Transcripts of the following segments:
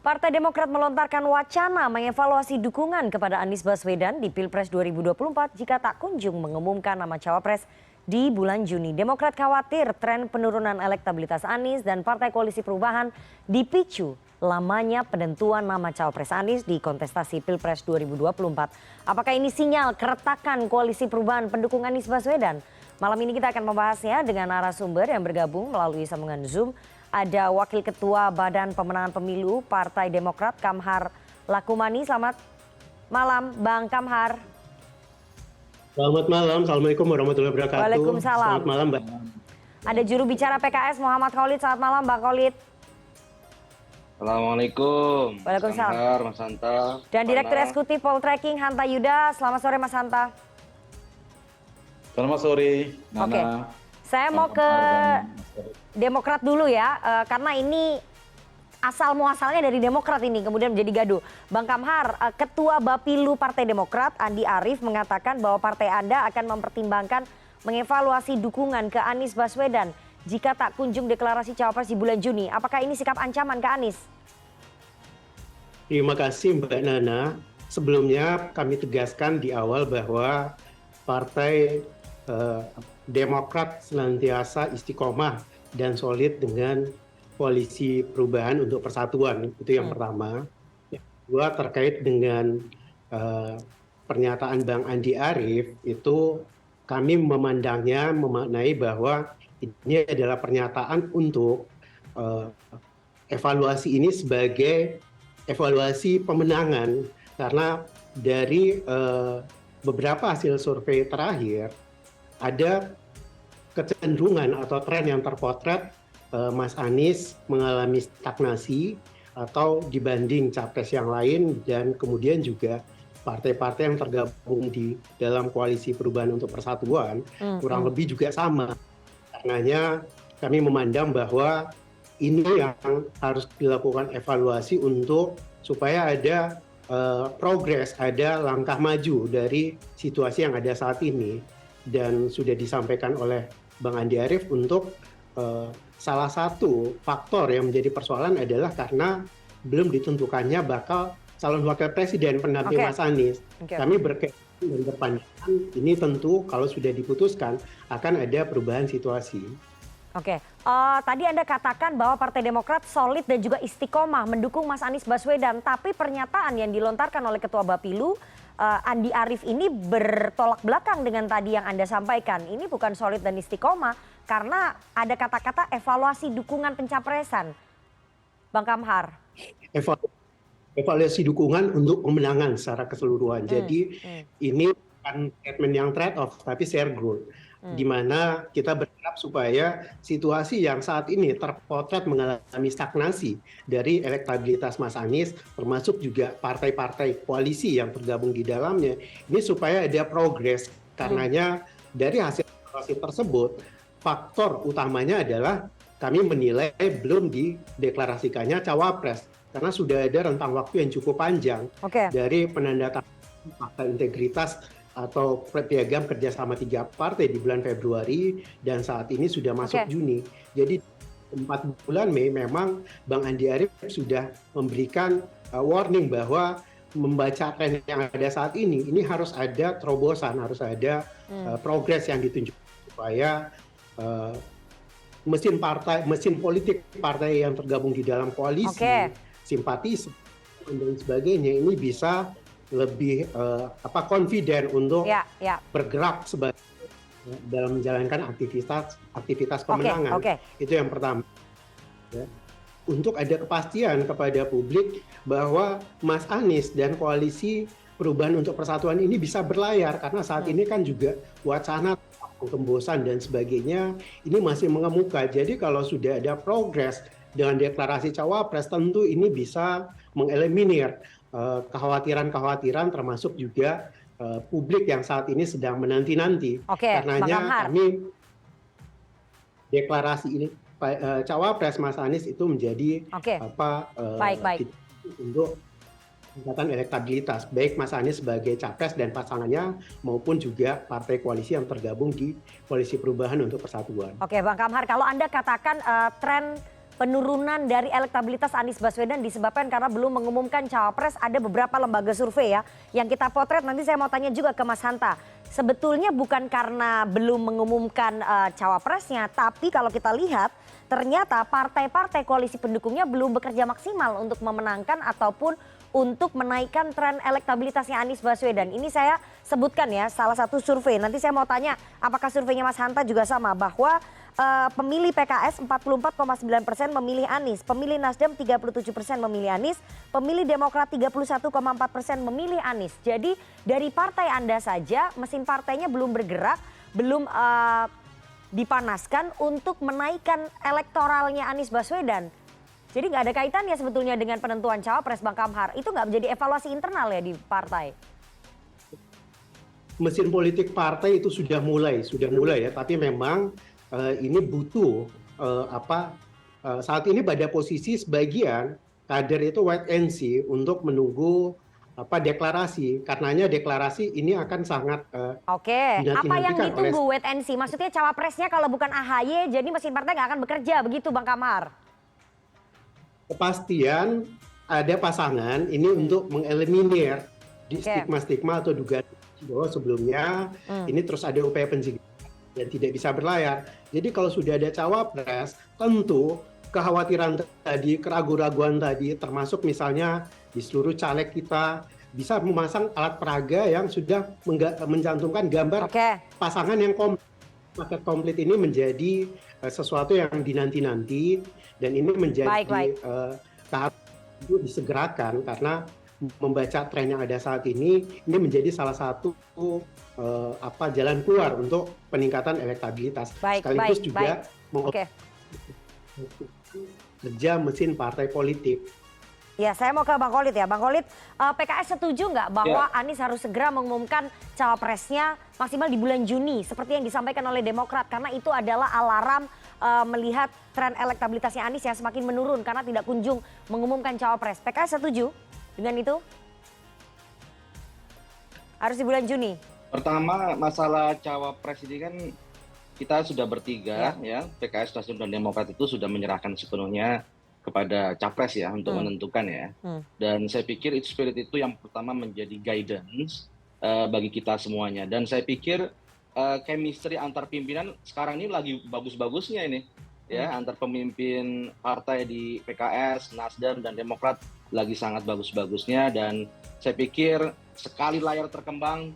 Partai Demokrat melontarkan wacana mengevaluasi dukungan kepada Anies Baswedan di Pilpres 2024 jika tak kunjung mengumumkan nama cawapres di bulan Juni. Demokrat khawatir tren penurunan elektabilitas Anies dan Partai Koalisi Perubahan dipicu lamanya penentuan nama cawapres Anies di kontestasi Pilpres 2024. Apakah ini sinyal keretakan Koalisi Perubahan pendukung Anies Baswedan? Malam ini kita akan membahasnya dengan narasumber yang bergabung melalui sambungan Zoom. Ada Wakil Ketua Badan Pemenangan Pemilu Partai Demokrat, Kamhar Lakumani. Selamat malam, Bang Kamhar. Selamat malam, Assalamualaikum warahmatullahi wabarakatuh. Waalaikumsalam. Selamat malam, Mbak. Ada juru bicara PKS, Muhammad Khalid. Selamat malam, Bang Khalid. Assalamualaikum. Waalaikumsalam. Kamhar, Mas Hanta. Dan Direktur Eksekutif Poltreking, Hanta Yuda. Selamat sore, Mas Hanta. Selamat sore, Nana. Oke, saya mau ke Demokrat dulu ya, karena ini asal muasalnya dari Demokrat ini kemudian menjadi gaduh. Bang Kamhar, Ketua Bapilu Partai Demokrat Andi Arief mengatakan bahwa partai Anda akan mempertimbangkan mengevaluasi dukungan ke Anies Baswedan jika tak kunjung deklarasi cawapres di bulan Juni. Apakah ini sikap ancaman ke Anies? Terima kasih Mbak Nana. Sebelumnya kami tegaskan di awal bahwa Partai Demokrat senantiasa istiqomah dan solid dengan Koalisi Perubahan untuk Persatuan. Itu yang pertama. Yang kedua terkait dengan pernyataan Bang Andi Arief, itu kami memandangnya memaknai bahwa ini adalah pernyataan untuk evaluasi ini sebagai evaluasi pemenangan, karena dari beberapa hasil survei terakhir ada kecenderungan atau tren yang terpotret Mas Anies mengalami stagnasi atau dibanding capres yang lain, dan kemudian juga partai-partai yang tergabung di dalam Koalisi Perubahan untuk Persatuan kurang lebih juga sama. Karenanya kami memandang bahwa ini yang harus dilakukan evaluasi untuk supaya ada progres, ada langkah maju dari situasi yang ada saat ini. Dan sudah disampaikan oleh Bang Andi Arief untuk salah satu faktor yang menjadi persoalan adalah karena belum ditentukannya bakal calon wakil presiden pendamping Mas Anies. Kami berkeyakinan dan berpandangan ini tentu kalau sudah diputuskan akan ada perubahan situasi. Oke, tadi Anda katakan bahwa Partai Demokrat solid dan juga istiqomah mendukung Mas Anies Baswedan, tapi pernyataan yang dilontarkan oleh Ketua Bapilu Andi Arief ini bertolak belakang dengan tadi yang Anda sampaikan. Ini bukan solid dan istiqomah karena ada kata-kata evaluasi dukungan pencapresan. Bang Kamhar. Evaluasi dukungan untuk pemenangan secara keseluruhan. Jadi ini bukan statement yang trade off, tapi share growth. Di mana kita berharap supaya situasi yang saat ini terpotret mengalami stagnasi dari elektabilitas Mas Anies, termasuk juga partai-partai koalisi yang tergabung di dalamnya, ini supaya ada progres. Karenanya dari hasil evaluasi tersebut, faktor utamanya adalah kami menilai belum dideklarasikannya cawapres, karena sudah ada rentang waktu yang cukup panjang dari penandatanganan fakta integritas atau piagam kerjasama 3 partai di bulan Februari, dan saat ini sudah masuk Juni. Jadi 4 bulan Mei memang Bang Andi Arief sudah memberikan warning bahwa membaca tren yang ada saat ini harus ada terobosan, harus ada progres yang ditunjukkan supaya mesin politik partai yang tergabung di dalam koalisi, simpatis dan sebagainya ini bisa lebih confident untuk bergerak sebagai dalam menjalankan aktivitas pemenangan. Itu yang pertama. Ya. Untuk ada kepastian kepada publik bahwa Mas Anies dan Koalisi Perubahan untuk Persatuan ini bisa berlayar, karena saat ini kan juga wacana penggembosan dan sebagainya ini masih mengemuka. Jadi kalau sudah ada progres dengan deklarasi cawapres, tentu ini bisa mengeliminir kekhawatiran-kekhawatiran, termasuk juga publik yang saat ini sedang menanti-nanti. Karenanya kami deklarasi ini cawapres Mas Anies itu menjadi untuk peningkatan elektabilitas, baik Mas Anies sebagai capres dan pasangannya maupun juga partai koalisi yang tergabung di Koalisi Perubahan untuk Persatuan. Oke, Bang Kamhar, kalau Anda katakan tren penurunan dari elektabilitas Anies Baswedan disebabkan karena belum mengumumkan cawapres. Ada beberapa lembaga survei ya yang kita potret. Nanti saya mau tanya juga ke Mas Hanta. Sebetulnya bukan karena belum mengumumkan cawapresnya, tapi kalau kita lihat ternyata partai-partai koalisi pendukungnya belum bekerja maksimal untuk memenangkan ataupun untuk menaikkan tren elektabilitasnya Anies Baswedan. Ini saya sebutkan ya salah satu survei. Nanti saya mau tanya apakah surveinya Mas Hanta juga sama, bahwa pemilih PKS 44,9% memilih Anies, pemilih Nasdem 37% memilih Anies, pemilih Demokrat 31,4% memilih Anies. Jadi dari partai Anda saja mesin partainya belum bergerak, belum dipanaskan untuk menaikkan elektoralnya Anies Baswedan. Jadi nggak ada kaitannya sebetulnya dengan penentuan cawapres, Bang Kamhar. Itu nggak menjadi evaluasi internal ya di partai? Mesin politik partai itu sudah mulai ya, tapi memang ini butuh saat ini pada posisi sebagian kader itu wait and see untuk menunggu deklarasi. Karenanya deklarasi ini akan sangat Oke, apa yang dinanti-nantikan ditunggu wait and see? Maksudnya cawapresnya kalau bukan AHY, jadi mesin partai nggak akan bekerja begitu, Bang Kamhar? kepastian ada pasangan ini untuk mengeliminir di stigma-stigma atau dugaan bahwa sebelumnya ini terus ada upaya pencegahan dan tidak bisa berlayar. Jadi kalau sudah ada cawapres, tentu kekhawatiran tadi, keraguan-raguan tadi, termasuk misalnya di seluruh caleg kita bisa memasang alat peraga yang sudah mencantumkan gambar pasangan yang paket komplit. Ini menjadi sesuatu yang dinanti-nanti dan ini menjadi tahap itu disegerakan karena membaca tren yang ada saat ini menjadi salah satu jalan keluar untuk peningkatan elektabilitas. Sekaligus juga kerja mesin partai politik. Ya, saya mau ke Bang Khalid ya. Bang Khalid, PKS setuju nggak bahwa Anies harus segera mengumumkan cawapresnya maksimal di bulan Juni seperti yang disampaikan oleh Demokrat, karena itu adalah alarm melihat tren elektabilitasnya Anies yang semakin menurun karena tidak kunjung mengumumkan cawapres. PKS setuju dengan itu? Harus di bulan Juni. Pertama, masalah cawapres ini kan kita sudah bertiga ya, PKS, Nasdem dan Demokrat itu sudah menyerahkan sepenuhnya kepada capres ya untuk menentukan ya. Dan saya pikir itu spirit itu yang pertama menjadi guidance bagi kita semuanya. Dan saya pikir chemistry antar pimpinan sekarang ini lagi bagus-bagusnya ini ya, antar pemimpin partai di PKS, Nasdem dan Demokrat lagi sangat bagus-bagusnya. Dan saya pikir sekali layar terkembang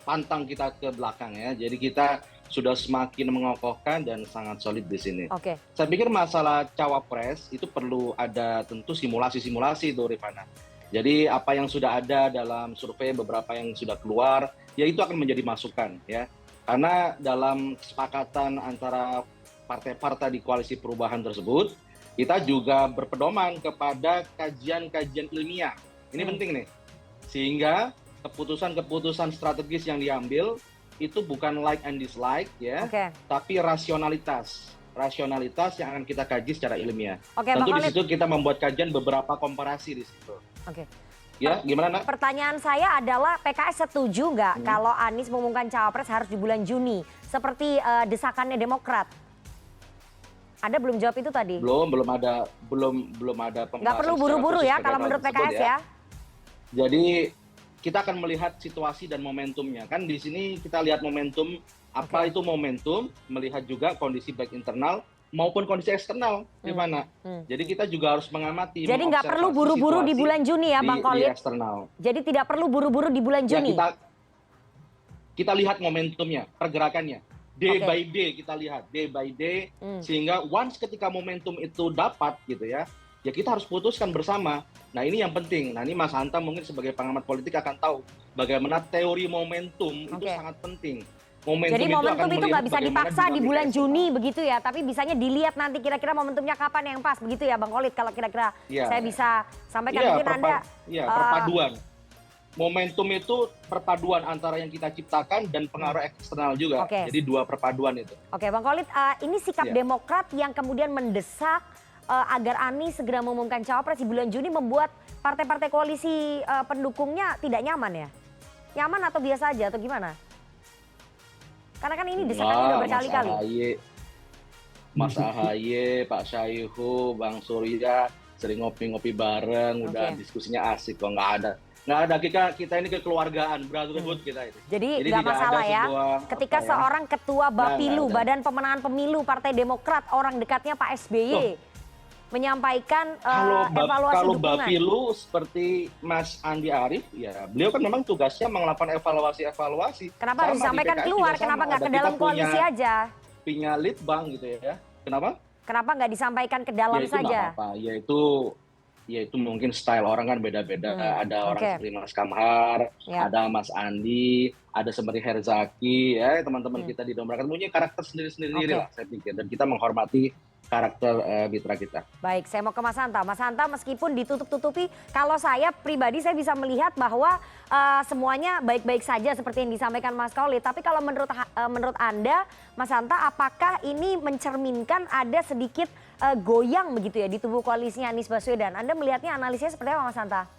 pantang kita ke belakang ya. Jadi kita sudah semakin mengokohkan dan sangat solid di sini. Saya pikir masalah cawapres itu perlu ada tentu simulasi-simulasi itu, Rifana. Jadi apa yang sudah ada dalam survei beberapa yang sudah keluar, ya itu akan menjadi masukan ya. Karena dalam kesepakatan antara partai-partai di koalisi perubahan tersebut, kita juga berpedoman kepada kajian-kajian ilmiah. Ini penting nih. Sehingga keputusan-keputusan strategis yang diambil itu bukan like and dislike ya, tapi rasionalitas yang akan kita kaji secara ilmiah. Tentu di situ kita membuat kajian beberapa komparasi di situ. Ya, gimana Nak? Pertanyaan saya adalah PKS setuju nggak kalau Anies mengumumkan cawapres harus di bulan Juni seperti desakannya Demokrat? Anda belum jawab itu tadi. Belum ada pembahasan. Nggak perlu buru-buru ya kalau menurut PKS ya. Jadi kita akan melihat situasi dan momentumnya. Kan di sini kita lihat momentum, apa itu momentum, melihat juga kondisi baik internal maupun kondisi eksternal, gimana. Jadi kita juga harus mengamati. Jadi nggak perlu buru-buru di bulan Juni ya, Bang Khalid? Jadi tidak perlu buru-buru di bulan Juni? Ya, kita lihat momentumnya, pergerakannya. Day by day kita lihat, day by day. Sehingga once ketika momentum itu dapat gitu ya kita harus putuskan bersama. Nah ini yang penting. Nah ini Mas Hanta mungkin sebagai pengamat politik akan tahu bagaimana teori momentum itu sangat penting. Jadi momentum itu nggak bisa dipaksa di bulan Juni begitu ya, tapi bisanya dilihat nanti kira-kira momentumnya kapan yang pas begitu ya Bang Khalid, kalau kira-kira saya bisa sampaikan mungkin Anda. Iya, perpaduan. Momentum itu perpaduan antara yang kita ciptakan dan pengaruh eksternal juga. Jadi dua perpaduan itu. Oke Bang Khalid, ini sikap Demokrat yang kemudian mendesak agar Anies segera mengumumkan cawapres di bulan Juni membuat partai-partai koalisi pendukungnya tidak nyaman ya? Nyaman atau biasa aja atau gimana? Karena kan ini desakannya udah berkali-kali. Mas AHY, Pak Syaihu, Bang Surya sering ngopi-ngopi bareng, udah diskusinya asik kok. Nggak ada, kita ini kekeluargaan, brotherhood kita itu. Jadi nggak masalah ya, ketika seorang ketua Bapilu, Badan Pemenangan Pemilu Partai Demokrat, orang dekatnya Pak SBY, menyampaikan evaluasi kalau dukungan. Bapilu seperti Mas Andi Arief, ya beliau kan memang tugasnya melakukan evaluasi. Kenapa harus disampaikan keluar? Kenapa nggak ke dalam koalisi aja? Punya lead bank gitu ya. Kenapa? Kenapa nggak disampaikan ke dalam ya, itu saja? Apa-apa. Yaitu mungkin style orang kan beda-beda. Ada orang seperti Mas Kamhar, ada Mas Andi, ada seperti Herzaki, ya teman-teman kita di Demokrat punya karakter sendiri-sendiri lah saya pikir. Dan kita menghormati karakter mitra kita. Baik, saya mau ke Mas Hanta. Mas Hanta, meskipun ditutup-tutupi, kalau saya pribadi saya bisa melihat bahwa semuanya baik-baik saja seperti yang disampaikan Mas Khalid. Tapi kalau menurut Anda, Mas Hanta, apakah ini mencerminkan ada sedikit goyang begitu ya di tubuh koalisinya Anies Baswedan? Anda melihatnya analisnya seperti apa, Mas Hanta?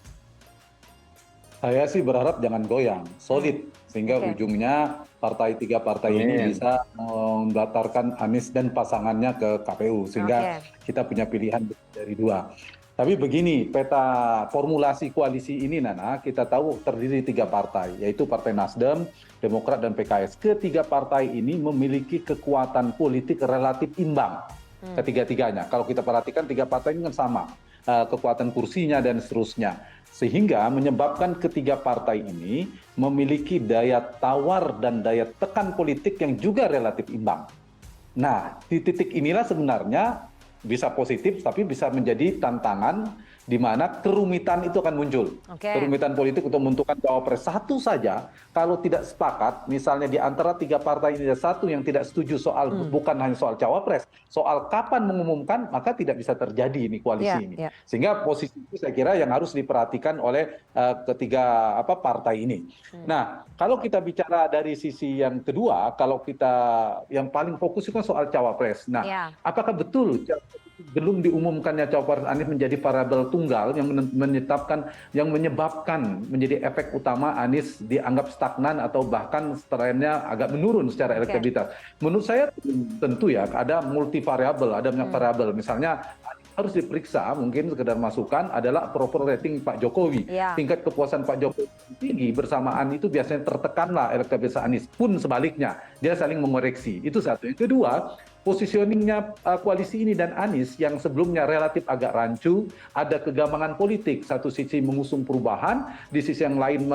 Saya sih berharap jangan goyang, solid. Sehingga ujungnya tiga partai ini bisa mendaftarkan Anies dan pasangannya ke KPU. Sehingga kita punya pilihan dari dua. Tapi begini, peta formulasi koalisi ini Nana, kita tahu terdiri 3 partai, yaitu Partai Nasdem, Demokrat, dan PKS. Ketiga partai ini memiliki kekuatan politik relatif imbang. Ketiga-tiganya. Kalau kita perhatikan 3 partai ini kan sama. Kekuatan kursinya dan seterusnya. Sehingga menyebabkan ketiga partai ini memiliki daya tawar dan daya tekan politik yang juga relatif imbang. Nah, di titik inilah sebenarnya bisa positif tapi bisa menjadi tantangan di mana kerumitan itu akan muncul. Kerumitan politik untuk menentukan cawapres satu saja, kalau tidak sepakat, misalnya di antara 3 partai ini ada satu yang tidak setuju soal bukan hanya soal cawapres, soal kapan mengumumkan, maka tidak bisa terjadi ini koalisi ini. Sehingga posisi itu saya kira yang harus diperhatikan oleh ketiga partai ini. Nah, kalau kita bicara dari sisi yang kedua, kalau kita yang paling fokus itu kan soal cawapres. Nah, apakah betul belum diumumkannya cawapres Anies menjadi variabel tunggal yang yang menyebabkan menjadi efek utama Anies dianggap stagnan atau bahkan trennya agak menurun secara elektabilitas. Menurut saya tentu ya ada multivariabel, ada banyak variabel. Misalnya harus diperiksa, mungkin sekedar masukan adalah approval rating Pak Jokowi. Tingkat kepuasan Pak Jokowi tinggi bersamaan itu biasanya tertekanlah elektabilitas Anies. Pun sebaliknya, dia saling mengoreksi. Itu satu. Yang kedua, positioningnya koalisi ini dan Anies yang sebelumnya relatif agak rancu, ada kegambangan politik. Satu sisi mengusung perubahan, di sisi yang lain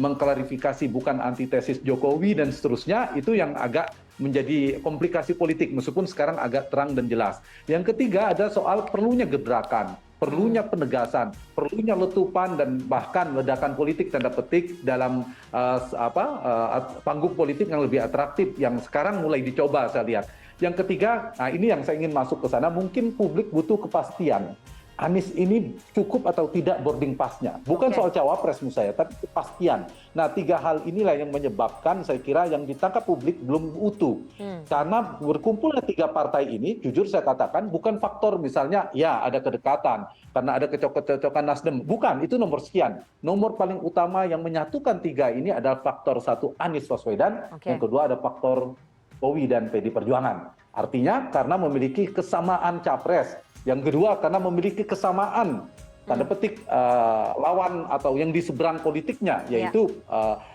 mengklarifikasi bukan antitesis Jokowi dan seterusnya, itu yang agak menjadi komplikasi politik meskipun sekarang agak terang dan jelas. Yang ketiga ada soal perlunya gebrakan, perlunya penegasan, perlunya letupan dan bahkan ledakan politik tanda petik dalam panggung politik yang lebih atraktif yang sekarang mulai dicoba saya lihat. Yang ketiga, nah ini yang saya ingin masuk ke sana, mungkin publik butuh kepastian. Anies ini cukup atau tidak boarding pass-nya. Bukan soal cawapres menurut saya, tapi kepastian. Nah, 3 hal inilah yang menyebabkan saya kira yang ditangkap publik belum utuh. Karena berkumpulnya 3 partai ini, jujur saya katakan, bukan faktor misalnya, ya ada kedekatan, karena ada kecocokan Nasdem. Bukan, itu nomor sekian. Nomor paling utama yang menyatukan 3 ini adalah faktor 1 Anies Baswedan, yang kedua ada faktor Jokowi dan PD Perjuangan. Artinya karena memiliki kesamaan capres. Yang kedua karena memiliki kesamaan tanda petik lawan atau yang di seberang politiknya, yaitu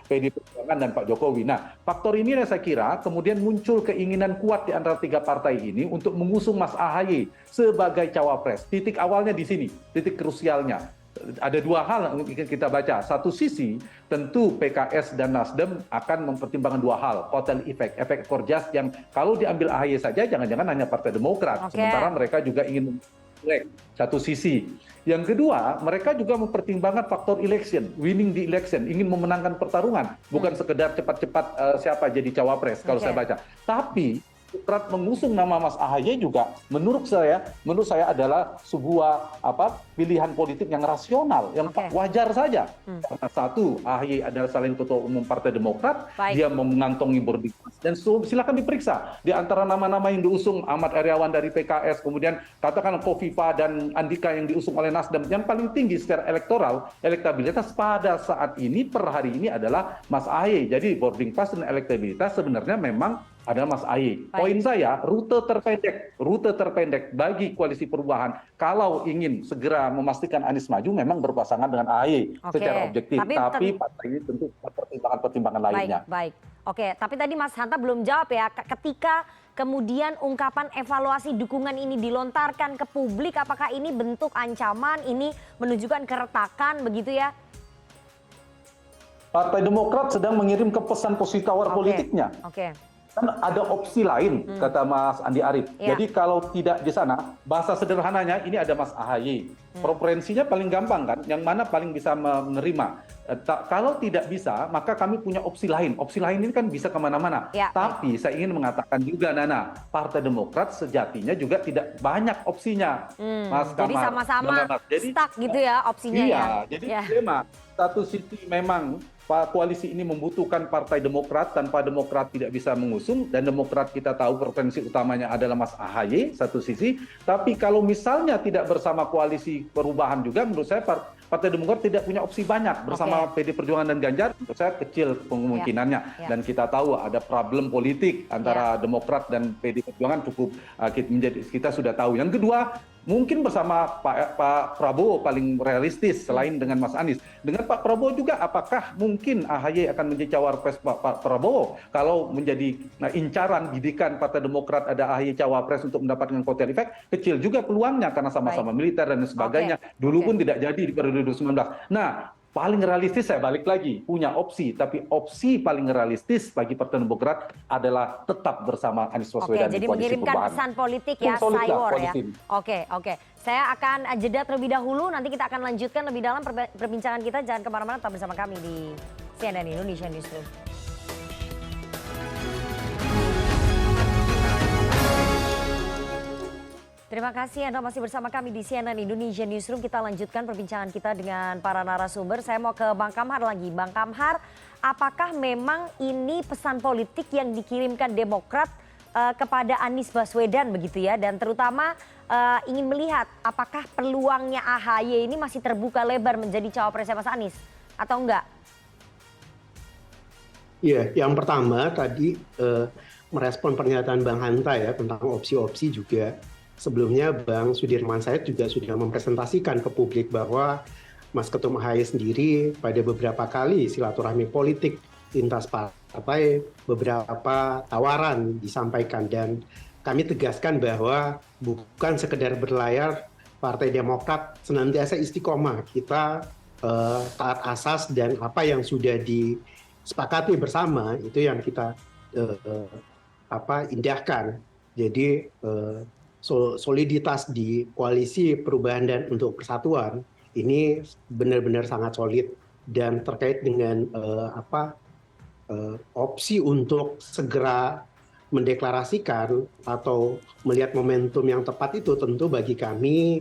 PD Perjuangan dan Pak Jokowi. Nah, faktor ini saya kira kemudian muncul keinginan kuat di antara 3 partai ini untuk mengusung Mas AHY sebagai cawapres. Titik awalnya di sini, titik krusialnya. Ada 2 hal yang kita baca. Satu sisi tentu PKS dan Nasdem akan mempertimbangkan 2 hal. Kotel efek ekor jas yang kalau diambil AHY saja jangan-jangan hanya Partai Demokrat. Sementara mereka juga ingin satu sisi. Yang kedua, mereka juga mempertimbangkan faktor election, winning the election, ingin memenangkan pertarungan, bukan sekedar cepat-cepat siapa jadi cawapres kalau saya baca. Tapi Demokrat mengusung nama Mas AHY juga menurut saya adalah sebuah pilihan politik yang rasional, yang wajar saja. Karena satu, AHY adalah selain ketua umum Partai Demokrat, dia mengantongi boarding pass dan silakan diperiksa di antara nama-nama yang diusung Ahmad Heriawan dari PKS, kemudian katakan Kofifa dan Andika yang diusung oleh Nasdem, yang paling tinggi secara elektoral, elektabilitas pada saat ini per hari ini adalah Mas AHY. Jadi boarding pass dan elektabilitas sebenarnya memang adalah Mas Ahy. Baik. Poin saya, rute terpendek bagi koalisi perubahan kalau ingin segera memastikan Anies maju memang berpasangan dengan Ahy secara objektif. Tapi partai ini tentu pertimbangan-pertimbangan lainnya. Baik. Oke, tapi tadi Mas Hanta belum jawab ya. Ketika kemudian ungkapan evaluasi dukungan ini dilontarkan ke publik, apakah ini bentuk ancaman, ini menunjukkan keretakan begitu ya? Partai Demokrat sedang mengirim ke pesan posisi tawar politiknya. Kan ada opsi lain, kata Mas Andi Arief. Jadi kalau tidak di sana, bahasa sederhananya ini ada Mas AHY. Preferensinya paling gampang kan, yang mana paling bisa menerima. Kalau tidak bisa, maka kami punya opsi lain. Opsi lain ini kan bisa kemana-mana. Tapi saya ingin mengatakan juga, Nana, Partai Demokrat sejatinya juga tidak banyak opsinya, Mas Kamar. Jadi sama-sama stuck gitu ya opsinya ya. Iya, jadi dilema. Satu sisi memang koalisi ini membutuhkan Partai Demokrat, tanpa Demokrat tidak bisa mengusung, dan Demokrat kita tahu preferensi utamanya adalah Mas AHY satu sisi. Tapi kalau misalnya tidak bersama koalisi perubahan juga, menurut saya Partai Demokrat tidak punya opsi banyak bersama PD Perjuangan dan Ganjar. Menurut saya kecil kemungkinannya. Dan kita tahu ada problem politik antara Demokrat dan PD Perjuangan cukup kita sudah tahu. Yang kedua, mungkin bersama Pak Prabowo paling realistis selain dengan Mas Anies. Dengan Pak Prabowo juga, apakah mungkin AHY akan menjadi cawapres Pak Prabowo? Kalau menjadi incaran bidikan Partai Demokrat ada AHY cawapres untuk mendapatkan kotel efek, kecil juga peluangnya karena sama-sama militer dan sebagainya. Dulu pun tidak jadi di periode 2019. Nah, paling realistis saya balik lagi, punya opsi. Tapi opsi paling realistis bagi Partai Demokrat adalah tetap bersama Anies Baswedan di koalisi perubahan. Jadi mengirimkan pesan politik ya, Saywar ya. Oke. Saya akan jeda terlebih dahulu, nanti kita akan lanjutkan lebih dalam perbincangan kita. Jangan kemana-mana, tetap bersama kami di CNN Indonesia Newsroom. Terima kasih Anda masih bersama kami di CNN Indonesia Newsroom. Kita lanjutkan perbincangan kita dengan para narasumber. Saya mau ke Bang Kamhar lagi. Bang Kamhar, apakah memang ini pesan politik yang dikirimkan Demokrat kepada Anies Baswedan begitu ya? Dan terutama ingin melihat apakah peluangnya AHY ini masih terbuka lebar menjadi cawapresnya Mas Anies atau enggak? Iya, yang pertama tadi merespon pernyataan Bang Hanta ya tentang opsi-opsi juga. Sebelumnya Bang Sudirman Said juga sudah mempresentasikan ke publik bahwa Mas Ketum AHY sendiri pada beberapa kali silaturahmi politik lintas partai, beberapa tawaran disampaikan, dan kami tegaskan bahwa bukan sekedar berlayar, Partai Demokrat senantiasa istiqomah. Kita taat asas dan apa yang sudah disepakati bersama itu yang kita indahkan. Jadi soliditas di koalisi perubahan dan untuk persatuan ini benar-benar sangat solid. Dan terkait dengan opsi untuk segera mendeklarasikan atau melihat momentum yang tepat itu, tentu bagi kami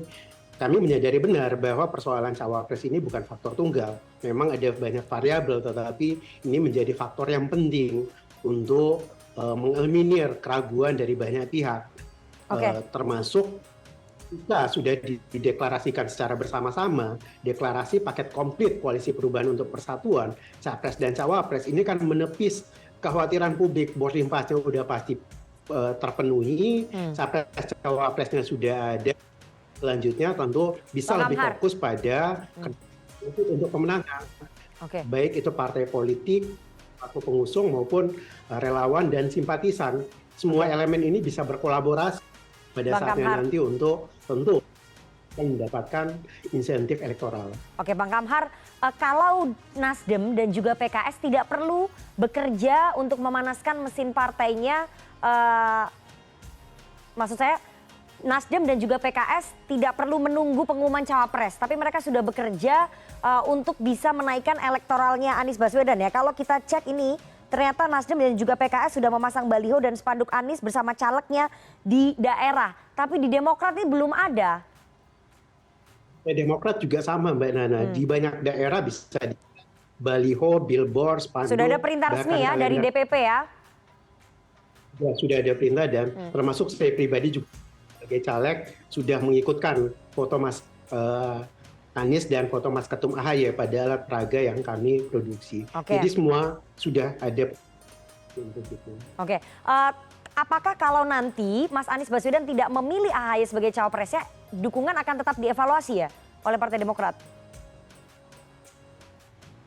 menyadari benar bahwa persoalan cawapres ini bukan faktor tunggal. Memang ada banyak variabel, tetapi ini menjadi faktor yang penting untuk mengeliminir keraguan dari banyak pihak. Termasuk kita sudah dideklarasikan secara bersama-sama, deklarasi paket komplit koalisi perubahan untuk persatuan, capres dan cawapres, ini kan menepis kekhawatiran publik, boarding pass-nya sudah pasti terpenuhi, capres cawapresnya sudah ada, selanjutnya tentu bisa lebih fokus pada untuk pemenangan, baik itu partai politik, atau pengusung maupun relawan dan simpatisan. Semua elemen ini bisa berkolaborasi pada saatnya nanti untuk tentu mendapatkan insentif elektoral. Oke Bang Kamhar, kalau Nasdem dan juga PKS tidak perlu bekerja untuk memanaskan mesin partainya, maksud saya Nasdem dan juga PKS tidak perlu menunggu pengumuman cawapres, tapi mereka sudah bekerja untuk bisa menaikkan elektoralnya Anies Baswedan ya. Kalau kita cek ini, ternyata Nasdem dan juga PKS sudah memasang baliho dan spanduk Anies bersama calegnya di daerah. Tapi di Demokrat ini belum ada. Demokrat juga sama Mbak Nana. Di banyak daerah bisa di baliho, billboard, spanduk. Sudah ada perintah resmi ya dari DPP ya? Sudah ada perintah dan termasuk saya pribadi juga sebagai caleg sudah mengikutkan foto Mas Anies dan foto Mas Ketum AHY pada alat peraga yang kami produksi. Jadi semua sudah ada untuk itu. Oke, apakah kalau nanti Mas Anies Baswedan tidak memilih AHY sebagai cawapresnya, dukungan akan tetap dievaluasi ya oleh Partai Demokrat?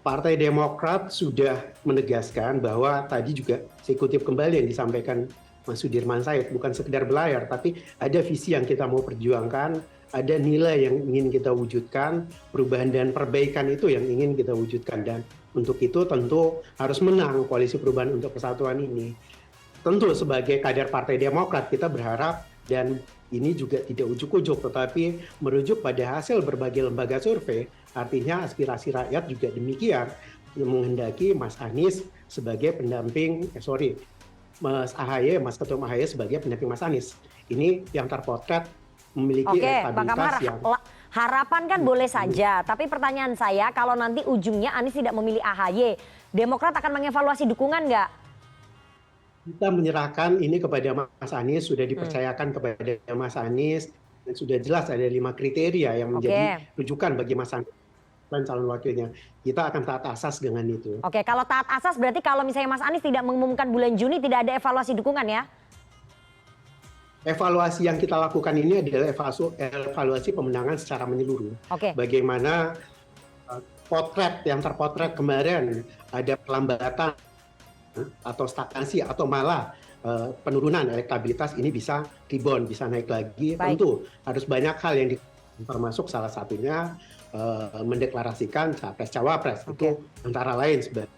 Partai Demokrat sudah menegaskan bahwa tadi juga saya kutip kembali yang disampaikan Mas Sudirman Said, bukan sekedar belayar, tapi ada visi yang kita mau perjuangkan, ada nilai yang ingin kita wujudkan, perubahan dan perbaikan itu yang ingin kita wujudkan. Dan untuk itu tentu harus menang Koalisi Perubahan untuk Persatuan ini. Tentu sebagai kader Partai Demokrat kita berharap, dan ini juga tidak ujuk-ujuk, tetapi merujuk pada hasil berbagai lembaga survei, artinya aspirasi rakyat juga demikian, menghendaki Mas Anies sebagai pendamping, Mas AHY, Mas Ketum AHY sebagai pendamping Mas Anies. Ini yang terpotret memiliki elektabilitas yang... Harapan kan boleh saja, tapi pertanyaan saya kalau nanti ujungnya Anies tidak memilih AHY, Demokrat akan mengevaluasi dukungan nggak? Kita menyerahkan ini kepada Mas Anies, sudah dipercayakan kepada Mas Anies, dan sudah jelas ada 5 kriteria yang menjadi rujukan bagi Mas Anies dan calon wakilnya. Kita akan taat asas dengan itu. Oke, kalau taat asas berarti kalau misalnya Mas Anies tidak mengumumkan bulan Juni tidak ada evaluasi dukungan ya? Evaluasi yang kita lakukan ini adalah evaluasi pemenangan secara menyeluruh. Bagaimana potret yang terpotret kemarin, ada pelambatan atau stagnasi atau malah penurunan elektabilitas ini bisa rebound, bisa naik lagi. Tentu harus banyak hal yang termasuk salah satunya mendeklarasikan capres-cawapres. Itu antara lain sebagai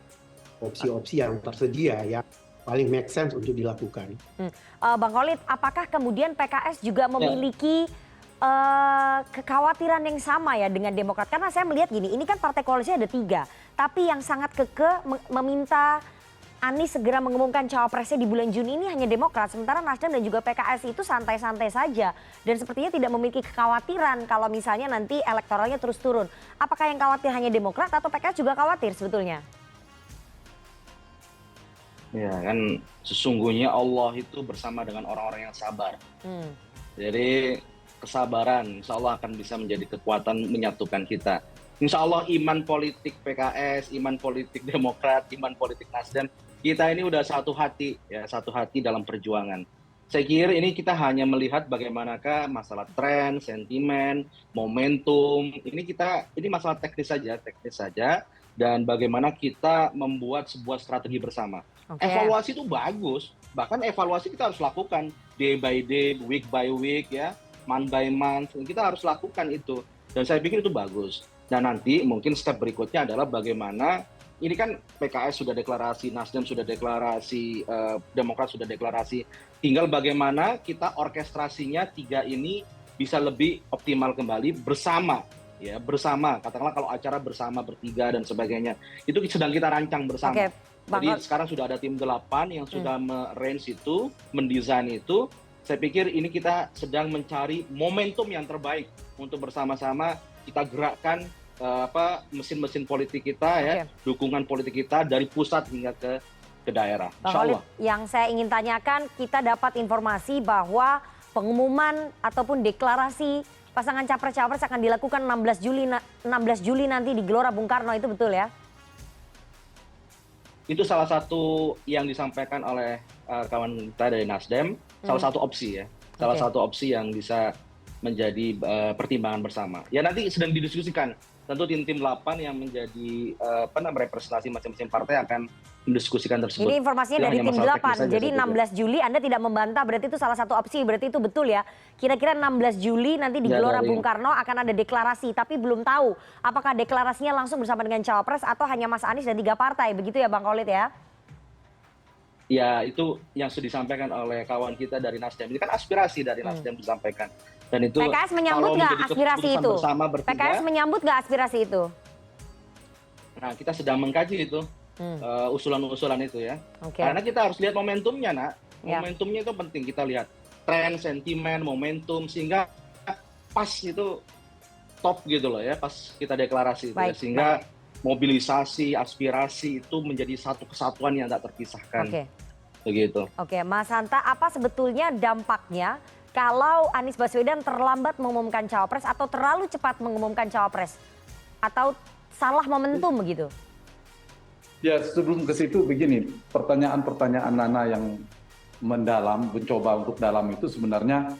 opsi-opsi yang tersedia yang paling make sense untuk dilakukan. Bang Khalid, apakah kemudian PKS juga memiliki kekhawatiran yang sama ya dengan Demokrat? Karena saya melihat gini, ini kan partai koalisinya ada 3, tapi yang sangat kekeh meminta Anies segera mengumumkan cawapresnya di bulan Juni ini hanya Demokrat, sementara Nasdem dan juga PKS itu santai-santai saja dan sepertinya tidak memiliki kekhawatiran kalau misalnya nanti elektoralnya terus turun. Apakah yang khawatir hanya Demokrat atau PKS juga khawatir sebetulnya? Ya kan sesungguhnya Allah itu bersama dengan orang-orang yang sabar. Jadi kesabaran insya Allah akan bisa menjadi kekuatan menyatukan kita. Insya Allah iman politik PKS, iman politik Demokrat, iman politik Nasdem, kita ini udah satu hati ya, satu hati dalam perjuangan. Saya kira ini kita hanya melihat bagaimanakah masalah tren, sentimen, momentum. Ini masalah teknis saja dan bagaimana kita membuat sebuah strategi bersama. Evaluasi itu bagus, bahkan evaluasi kita harus lakukan day by day, week by week ya, month by month. Kita harus lakukan itu dan saya pikir itu bagus. Dan nanti mungkin step berikutnya adalah bagaimana, ini kan PKS sudah deklarasi, Nasdem sudah deklarasi, Demokrat sudah deklarasi. Tinggal bagaimana kita orkestrasinya 3 ini bisa lebih optimal kembali bersama. Ya, bersama, katakanlah kalau acara bersama, bertiga dan sebagainya. Itu sedang kita rancang bersama. Jadi sekarang sudah ada tim 8 yang sudah me-range itu, mendesain itu. Saya pikir ini kita sedang mencari momentum yang terbaik untuk bersama-sama kita gerakkan mesin-mesin politik kita ya, dukungan politik kita dari pusat hingga ke daerah. Bang Khalid, yang saya ingin tanyakan, kita dapat informasi bahwa pengumuman ataupun deklarasi pasangan capres-cawapres akan dilakukan 16 Juli nanti di Gelora Bung Karno, itu betul ya? Itu salah satu yang disampaikan oleh kawan kita dari Nasdem, salah satu opsi ya, salah satu opsi yang bisa menjadi pertimbangan bersama. Ya nanti sedang didiskusikan. Tentu tim 8 yang menjadi representasi masing-masing partai akan mendiskusikan tersebut. Ini informasinya dari tim 8. Jadi 16 Juli Anda tidak membantah, berarti itu salah satu opsi, berarti itu betul ya. Kira-kira 16 Juli nanti di Gelora Bung Karno akan ada deklarasi, tapi belum tahu apakah deklarasinya langsung bersama dengan cawapres atau hanya Mas Anies dan 3 partai. Begitu ya Bang Khalid ya? Ya itu yang sudah disampaikan oleh kawan kita dari Nasdem. Ini kan aspirasi dari Nasdem disampaikan. Dan itu PKS menyambut nggak aspirasi itu? PKS menyambut nggak aspirasi itu? Nah kita sedang mengkaji itu usulan-usulan itu ya. Karena kita harus lihat momentumnya nak. Momentumnya itu penting kita lihat. Tren, sentimen, momentum sehingga pas itu top gitu loh ya. Pas kita deklarasi itu ya. Sehingga mobilisasi, aspirasi itu menjadi satu kesatuan yang tak terpisahkan. Begitu. Mas Hanta, apa sebetulnya dampaknya kalau Anies Baswedan terlambat mengumumkan cawapres atau terlalu cepat mengumumkan cawapres? Atau salah momentum begitu? Ya, sebelum ke situ begini, pertanyaan-pertanyaan Nana yang mendalam, mencoba untuk dalam itu sebenarnya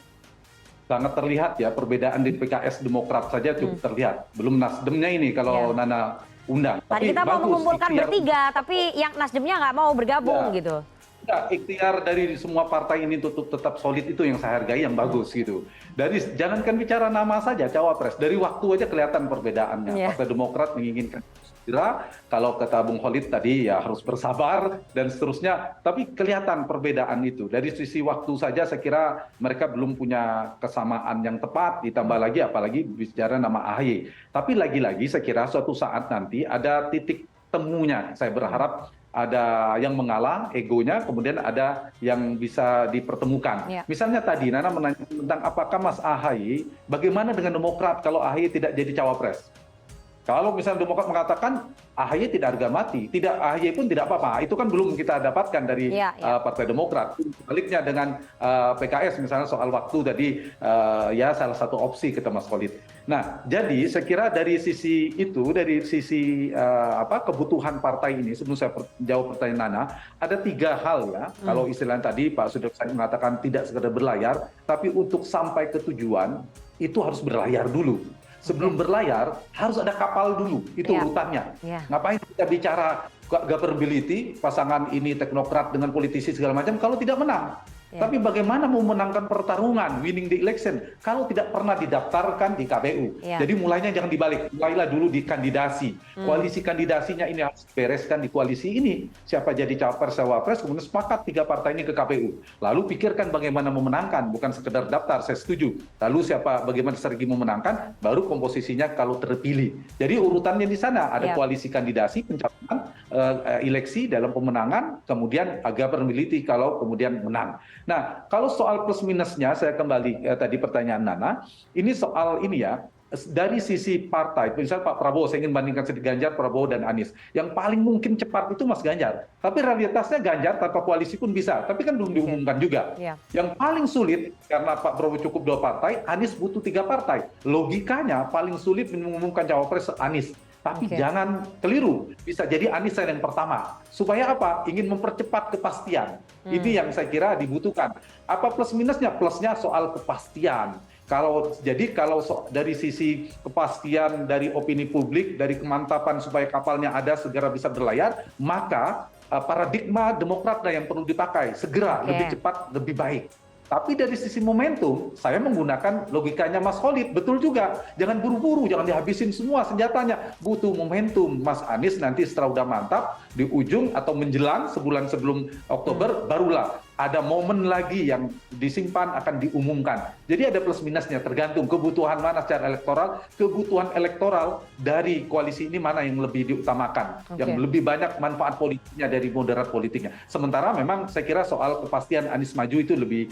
sangat terlihat ya, perbedaan di PKS Demokrat saja cukup terlihat. Belum Nasdemnya ini kalau Nana undang. Tadi kita mau mengumpulkan bertiga, tapi yang Nasdemnya nggak mau bergabung gitu. Ya, ikhtiar dari semua partai ini untuk tetap solid itu yang saya hargai, yang bagus gitu. Dari jangankan bicara nama saja cawapres, dari waktu aja kelihatan perbedaannya. Partai Demokrat menginginkan segera, kalau kata Bung Khalid tadi ya harus bersabar dan seterusnya. Tapi kelihatan perbedaan itu. Dari sisi waktu saja saya kira mereka belum punya kesamaan yang tepat, ditambah lagi apalagi bicara nama AHY. Tapi lagi-lagi saya kira suatu saat nanti ada titik temunya. Saya berharap ada yang mengalah egonya, kemudian ada yang bisa dipertemukan. Misalnya tadi Nana menanya tentang apakah Mas AHY, bagaimana dengan Demokrat kalau AHY tidak jadi cawapres? Kalau misalnya Demokrat mengatakan AHY tidak harga mati, AHY pun tidak apa-apa, itu kan belum kita dapatkan dari Partai Demokrat. Sebaliknya dengan PKS misalnya soal waktu tadi ya salah satu opsi kata Mas Khalid. Nah, jadi saya kira dari sisi itu, dari sisi kebutuhan partai ini, sebelum saya jawab pertanyaan Nana, ada 3 hal ya. Kalau istilah tadi Pak Sudirman mengatakan tidak sekedar berlayar, tapi untuk sampai ke tujuan itu harus berlayar dulu. Sebelum berlayar harus ada kapal dulu, itu urutannya. Ngapain kita bicara governability, pasangan ini teknokrat dengan politisi segala macam kalau tidak menang. Tapi bagaimana mau menangkan pertarungan, winning the election, kalau tidak pernah didaftarkan di KPU. Jadi mulainya jangan dibalik, mulailah dulu di kandidasi. Koalisi kandidasinya ini harus bereskan di koalisi ini. Siapa jadi cawapres, cawapres, kemudian sepakat 3 partai ini ke KPU. Lalu pikirkan bagaimana memenangkan, bukan sekedar daftar, saya setuju. Lalu bagaimana strategi memenangkan, baru komposisinya kalau terpilih. Jadi urutannya di sana, ada koalisi kandidasi, pencalonan, eleksi dalam pemenangan, kemudian governability kalau kemudian menang. Nah, kalau soal plus minusnya, saya kembali tadi pertanyaan Nana, ini soal ini ya, dari sisi partai, misalnya Pak Prabowo, saya ingin bandingkan sedikit Ganjar, Prabowo, dan Anies. Yang paling mungkin cepat itu Mas Ganjar. Tapi realitasnya Ganjar tanpa koalisi pun bisa, tapi kan belum diumumkan juga. Yang paling sulit, karena Pak Prabowo cukup 2 partai, Anies butuh 3 partai. Logikanya paling sulit mengumumkan cawapres Anies. Tapi jangan keliru, bisa jadi Anies yang pertama. Supaya apa? Ingin mempercepat kepastian. Ini yang saya kira dibutuhkan. Apa plus minusnya? Plusnya soal kepastian. Kalau dari sisi kepastian dari opini publik, dari kemantapan supaya kapalnya ada segera bisa berlayar, maka paradigma Demokrat yang perlu dipakai. Segera, lebih cepat, lebih baik. Tapi dari sisi momentum, saya menggunakan logikanya Mas Khalid, betul juga. Jangan buru-buru, jangan dihabisin semua senjatanya. Butuh momentum. Mas Anies nanti setelah udah mantap, di ujung atau menjelang sebulan sebelum Oktober, barulah ada momen lagi yang disimpan akan diumumkan. Jadi ada plus minusnya, tergantung kebutuhan mana secara elektoral, kebutuhan elektoral dari koalisi ini mana yang lebih diutamakan, yang lebih banyak manfaat politiknya dari moderat politiknya. Sementara memang saya kira soal kepastian Anies maju itu lebih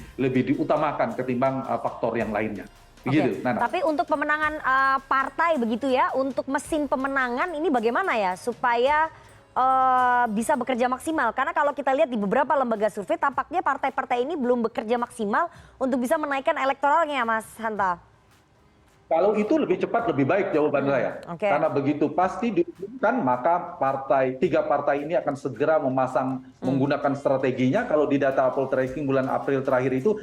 diutamakan ketimbang faktor yang lainnya. Begitu, Nana. Tapi untuk pemenangan partai begitu ya, untuk mesin pemenangan ini bagaimana ya supaya bisa bekerja maksimal, karena kalau kita lihat di beberapa lembaga survei tampaknya partai-partai ini belum bekerja maksimal untuk bisa menaikkan elektoralnya, Mas Hanta. Kalau itu lebih cepat lebih baik jawaban saya. Karena begitu pasti diumumkan maka 3 partai ini akan segera menggunakan strateginya. Kalau di data poltreking bulan April terakhir itu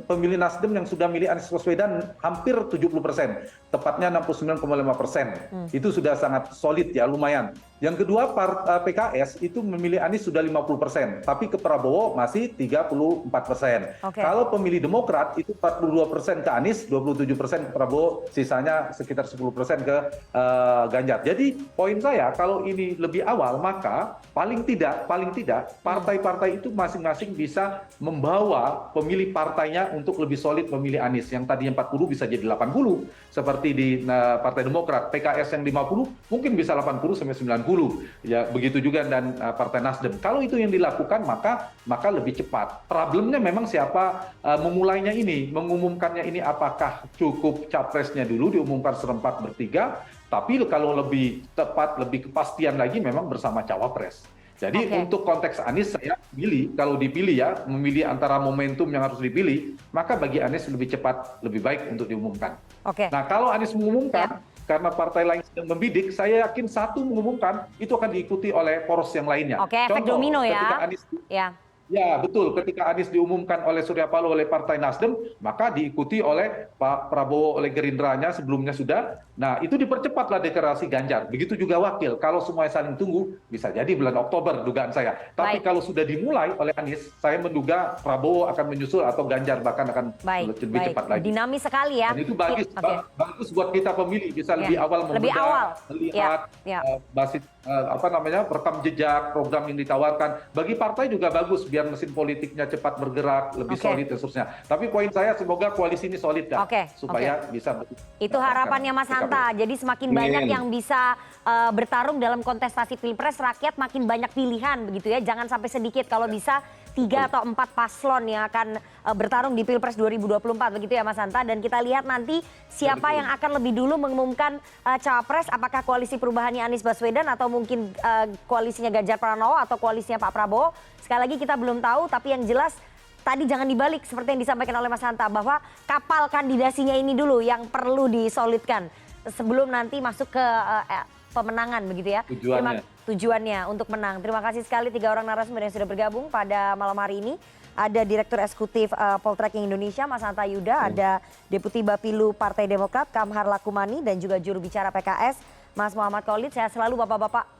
pemilih Nasdem yang sudah milih Anies Baswedan hampir 70%, tepatnya 69,5%. Itu sudah sangat solid ya, lumayan. Yang kedua PKS itu memilih Anies sudah 50%, tapi ke Prabowo masih 34%. Kalau pemilih Demokrat itu 42% ke Anies, 27% ke Prabowo, sisanya sekitar 10% ke Ganjar. Jadi poin saya kalau ini lebih awal maka paling tidak partai-partai itu masing-masing bisa membawa pemilih partainya untuk lebih solid memilih Anies. Yang tadinya 40 bisa jadi 80 seperti di Partai Demokrat. PKS yang 50 mungkin bisa 80 sampai 90. Ya begitu juga dan Partai Nasdem. Kalau itu yang dilakukan maka lebih cepat. Problemnya memang siapa memulainya ini, mengumumkannya ini, apakah cukup capresnya dulu diumumkan serempak bertiga, tapi kalau lebih tepat, lebih kepastian lagi memang bersama cawapres. Jadi untuk konteks Anies saya pilih, kalau dipilih ya, memilih antara momentum yang harus dipilih, maka bagi Anies lebih cepat, lebih baik untuk diumumkan. Nah kalau Anies mengumumkan, karena partai lain yang membidik, saya yakin satu mengumumkan itu akan diikuti oleh poros yang lainnya. Oke, efek domino ya. Ketika Anies, ya betul, ketika Anies diumumkan oleh Surya Paloh oleh Partai Nasdem, maka diikuti oleh Pak Prabowo oleh Gerindranya sebelumnya sudah. Nah itu dipercepatlah deklarasi Ganjar. Begitu juga wakil, kalau semuanya saling tunggu, bisa jadi bulan Oktober dugaan saya. Tapi kalau sudah dimulai oleh Anies, saya menduga Prabowo akan menyusul atau Ganjar bahkan akan lebih cepat lagi. Dinamis sekali ya. Dan itu bagus buat kita pemilih, bisa lebih awal melihat basis rekam jejak program yang ditawarkan. Bagi partai juga bagus biar mesin politiknya cepat bergerak, lebih solid dan seterusnya. Tapi poin saya semoga koalisi ini solid supaya bisa. Itu harapannya Mas Hanta. Jadi semakin banyak yang bisa bertarung dalam kontestasi Pilpres, rakyat makin banyak pilihan begitu ya. Jangan sampai sedikit, kalau bisa 3 atau 4 paslon yang akan bertarung di Pilpres 2024 begitu ya Mas Hanta. Dan kita lihat nanti siapa yang akan lebih dulu mengumumkan cawapres, apakah koalisi perubahannya Anies Baswedan atau mungkin koalisinya Ganjar Pranowo atau koalisinya Pak Prabowo. Sekali lagi kita belum tahu, tapi yang jelas tadi jangan dibalik seperti yang disampaikan oleh Mas Hanta, bahwa kapal kandidasinya ini dulu yang perlu disolidkan sebelum nanti masuk ke pemenangan begitu ya. Tujuannya untuk menang. Terima kasih sekali 3 orang narasumber yang sudah bergabung pada malam hari ini. Ada Direktur Eksekutif Poltreking Indonesia, Mas Hanta Yuda, ada Deputi Bapilu Partai Demokrat, Kamhar Lakumani, dan juga juru bicara PKS, Mas Muhammad Khalid. Sehat selalu Bapak-Bapak.